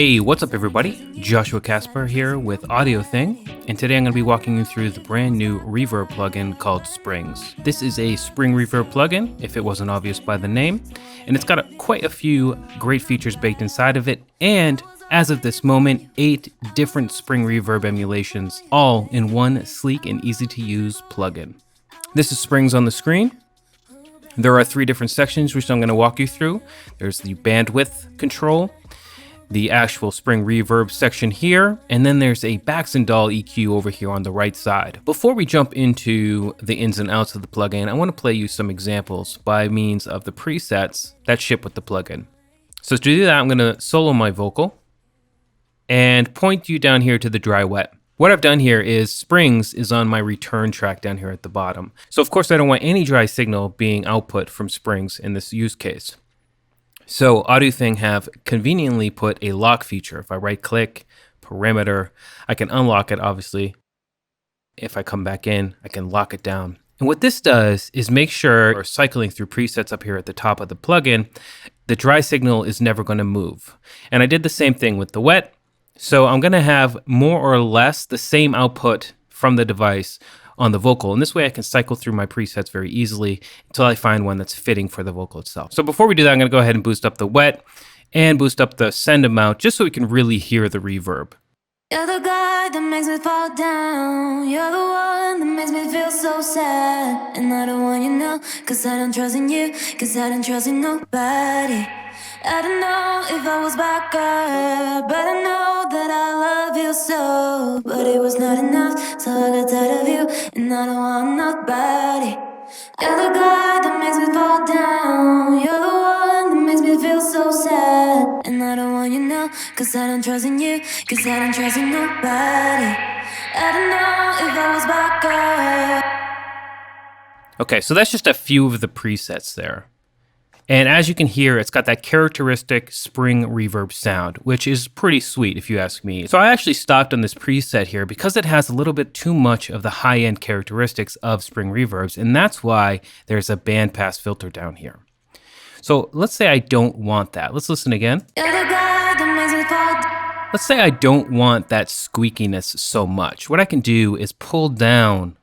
Hey, what's up everybody? Joshua Casper here with AudioThing, and today I'm going to be walking you through the brand new Reverb plugin called Springs. This is a spring reverb plugin, if it wasn't obvious by the name, and it's got quite a few great features baked inside of it, and as of this moment, 8 different spring reverb emulations, all in one sleek and easy to use plugin. This is Springs on the screen. There are 3 different sections which I'm going to walk you through. There's the bandwidth control, the actual spring reverb section here, and then there's a Baxandall EQ over here on the right side. Before we jump into the ins and outs of the plugin, I want to play you some examples by means of the presets that ship with the plugin. So to do that, I'm going to solo my vocal and point you down here to the dry wet. What I've done here is Springs is on my return track down here at the bottom. So of course I don't want any dry signal being output from Springs in this use case. So AudioThing have conveniently put a lock feature. If I right click, parameter, I can unlock it obviously. If I come back in, I can lock it down. And what this does is make sure, or cycling through presets up here at the top of the plugin, the dry signal is never going to move. And I did the same thing with the wet. So I'm going to have more or less the same output from the device on the vocal. And this way I can cycle through my presets very easily until I find one that's fitting for the vocal itself. So before we do that, I'm going to go ahead and boost up the wet and boost up the send amount just so we can really hear the reverb. You're the guy that makes me fall down. You're the one that makes me feel so sad. And I don't want you now, cause I don't trust in you, cause I don't trust in nobody. I don't know if I was back up, but I know that I love you so. But it was not enough, so I got tired of you, and I don't want nobody. You're the guy that makes me fall down. You're the one that makes me feel so sad. And I don't want you now, cause I don't trust in you, cause I don't trust in nobody. I don't know if I was back up. Okay, so that's just a few of the presets there. And as you can hear, it's got that characteristic spring reverb sound, which is pretty sweet if you ask me. So I actually stopped on this preset here because it has a little bit too much of the high-end characteristics of spring reverbs, and that's why there's a bandpass filter down here. So let's say I don't want that. Let's listen again. Let's say I don't want that squeakiness so much. What I can do is pull down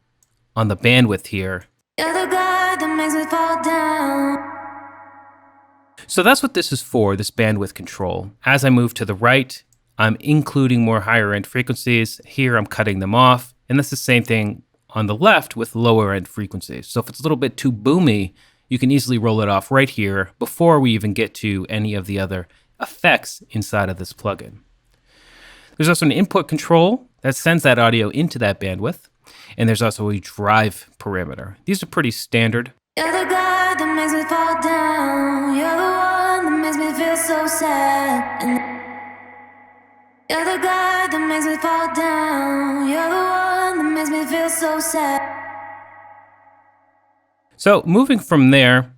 on the bandwidth here. You're the guy that makes me fall down. So that's what this is for, this bandwidth control. As I move to the right, I'm including more higher end frequencies. Here I'm cutting them off. And that's the same thing on the left with lower end frequencies. So if it's a little bit too boomy, you can easily roll it off right here before we even get to any of the other effects inside of this plugin. There's also an input control that sends that audio into that bandwidth. And there's also a drive parameter. These are pretty standard. You're the guy that makes me fall down. You're the one that makes me feel so sad. And you're the guy that makes me fall down. You're the one that makes me feel so sad. So moving from there,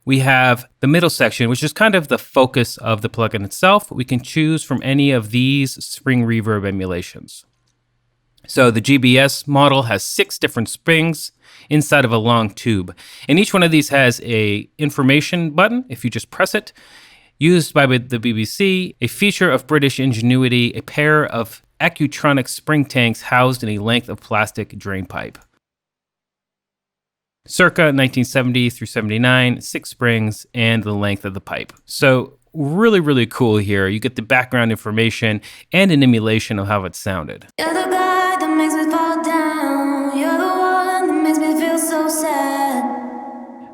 we have the middle section, which is kind of the focus of the plugin itself. We can choose from any of these spring reverb emulations. So the GBS model has 6 different springs inside of a long tube. And each one of these has a information button, if you just press it, used by the BBC, a feature of British ingenuity, a pair of Ecutronic spring tanks housed in a length of plastic drain pipe. Circa 1970 through 79, 6 springs and the length of the pipe. So really, really cool here. You get the background information and an emulation of how it sounded. You're the guy that makes me fall down. You're the one that makes me feel so sad.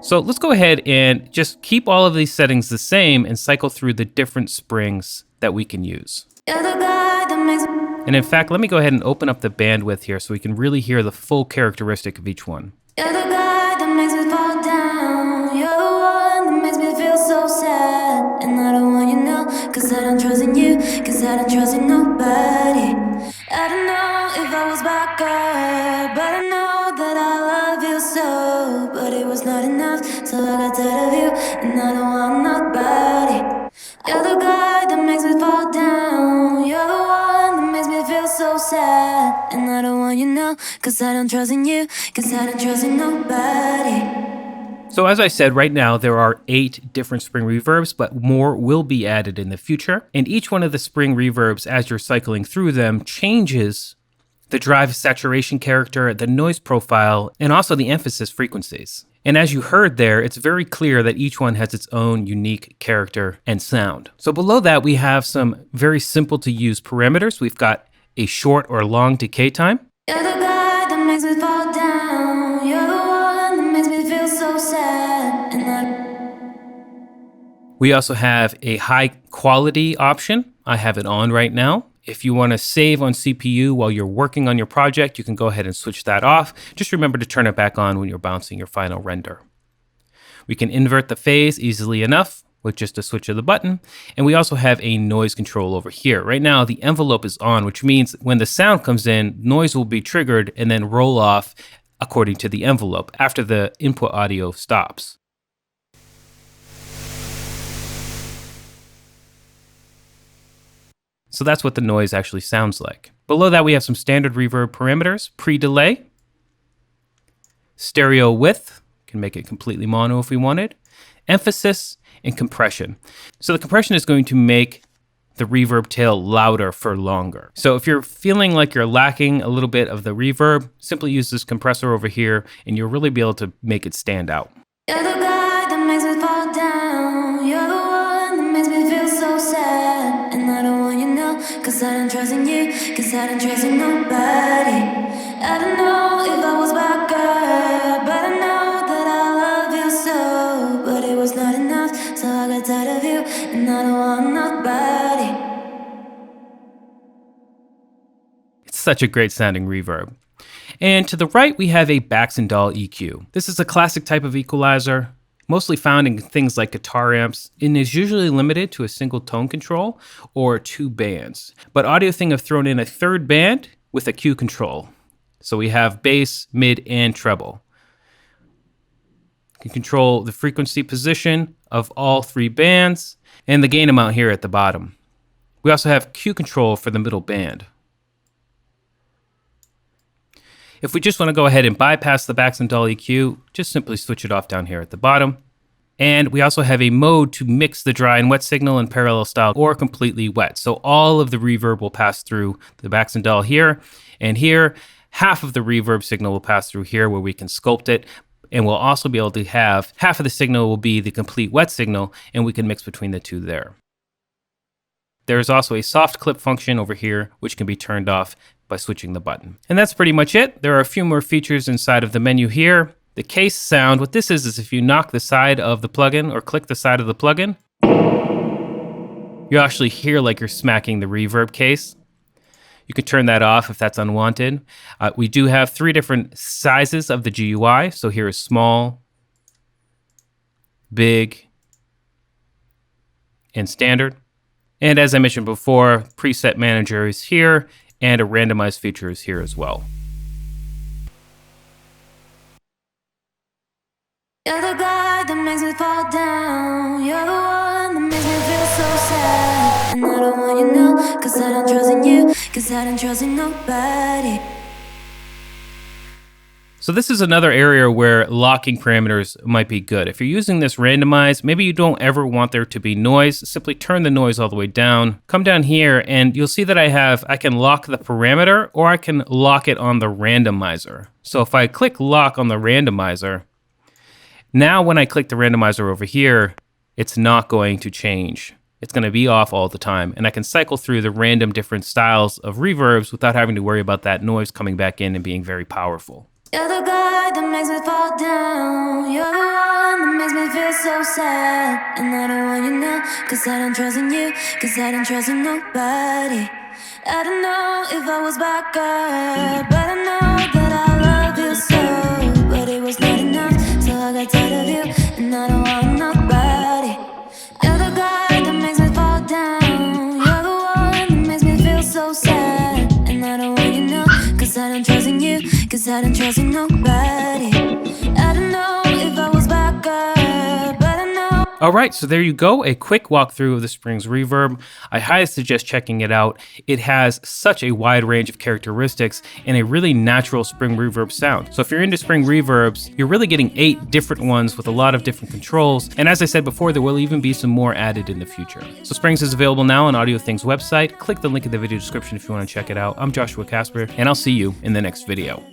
So let's go ahead and just keep all of these settings the same and cycle through the different springs that we can use. You're the guy that makes me... And in fact, let me go ahead and open up the bandwidth here so we can really hear the full characteristic of each one. You're the guy that makes me fall down. You're the one that makes me feel so sad. And I don't want you now, cause I don't trust in you, cause I don't trust in nobody. I don't know if I was back up, but I know that I love you so. But it was not enough, so I got tired of you, and I don't want nobody. You're the guy that makes me fall down. You're the one that makes me feel so sad. And I don't want you now, cause I don't trust in you, cause I don't trust in nobody. So as I said, right now there are 8 different spring reverbs, but more will be added in the future. And each one of the spring reverbs, as you're cycling through them, changes the drive saturation character, the noise profile, and also the emphasis frequencies. And as you heard there, it's very clear that each one has its own unique character and sound. So below that, we have some very simple to use parameters. We've got a short or long decay time. You're the guy that makes me fall down. You're the one that makes me feel so sad. We also have a high quality option. I have it on right now. If you want to save on CPU while you're working on your project, you can go ahead and switch that off. Just remember to turn it back on when you're bouncing your final render. We can invert the phase easily enough with just a switch of the button. And we also have a noise control over here. Right now, the envelope is on, which means when the sound comes in, noise will be triggered and then roll off according to the envelope after the input audio stops. So that's what the noise actually sounds like. Below that, we have some standard reverb parameters: pre-delay, stereo width, can make it completely mono if we wanted, emphasis, and compression. So the compression is going to make the reverb tail louder for longer. So if you're feeling like you're lacking a little bit of the reverb, simply use this compressor over here and you'll really be able to make it stand out. You're the guy that makes me fall down. You're the one that makes me feel so sad. And I don't want you know, cause I don't trust in you, cause I don't trust in nobody. I don't know if I was bad girl, but I know that I love you so. But it was not enough, so I got tired of you, and I don't want nobody. It's such a great sounding reverb. And to the right, we have a Baxandall EQ. This is a classic type of equalizer, mostly found in things like guitar amps, and is usually limited to a single tone control or 2 bands. But AudioThing have thrown in a 3rd band with a Q control. So we have bass, mid, and treble. You can control the frequency position of all 3 bands and the gain amount here at the bottom. We also have Q control for the middle band. If we just want to go ahead and bypass the Baxandall EQ, just simply switch it off down here at the bottom. And we also have a mode to mix the dry and wet signal in parallel style or completely wet. So all of the reverb will pass through the Baxandall here, and here, half of the reverb signal will pass through here where we can sculpt it. And we'll also be able to have half of the signal will be the complete wet signal, and we can mix between the two there. There's also a soft clip function over here, which can be turned off by switching the button. And that's pretty much it. There are a few more features inside of the menu here. The case sound, what this is if you knock the side of the plugin or click the side of the plugin, you actually hear like you're smacking the reverb case. You can turn that off if that's unwanted. We do have 3 different sizes of the GUI. So here is small, big, and standard. And as I mentioned before, preset manager is here, and a randomized feature is here as well. You're the guy that makes me fall down. You're the one that makes me feel so sad. And I don't want you know, cause I don't trust in you, cause I don't trust in nobody. So this is another area where locking parameters might be good. If you're using this randomized, maybe you don't ever want there to be noise, simply turn the noise all the way down. Come down here and you'll see that I can lock the parameter or I can lock it on the randomizer. So if I click lock on the randomizer, now when I click the randomizer over here, it's not going to change. It's going to be off all the time. And I can cycle through the random different styles of reverbs without having to worry about that noise coming back in and being very powerful. You're the guy that makes me fall down. You're the one that makes me feel so sad. And I don't want you know, cause I don't trust in you, cause I don't trust in nobody. I don't know if I was bad girl, but I know that I love you so. But it was not enough, so I got tired of you, and I don't want nobody. You're the guy that makes me fall down. You're the one that makes me feel so sad. And I don't want you know, cause I don't trust in you, cause I don't trust in nobody. I don't know if I was bad girl, but I know All right, so there you go, a quick walkthrough of the Springs Reverb. I highly suggest checking it out. It has such a wide range of characteristics and a really natural Spring Reverb sound. So if you're into Spring Reverbs, you're really getting 8 different ones with a lot of different controls. And as I said before, there will even be some more added in the future. So Springs is available now on AudioThing's website. Click the link in the video description if you want to check it out. I'm Joshua Casper, and I'll see you in the next video.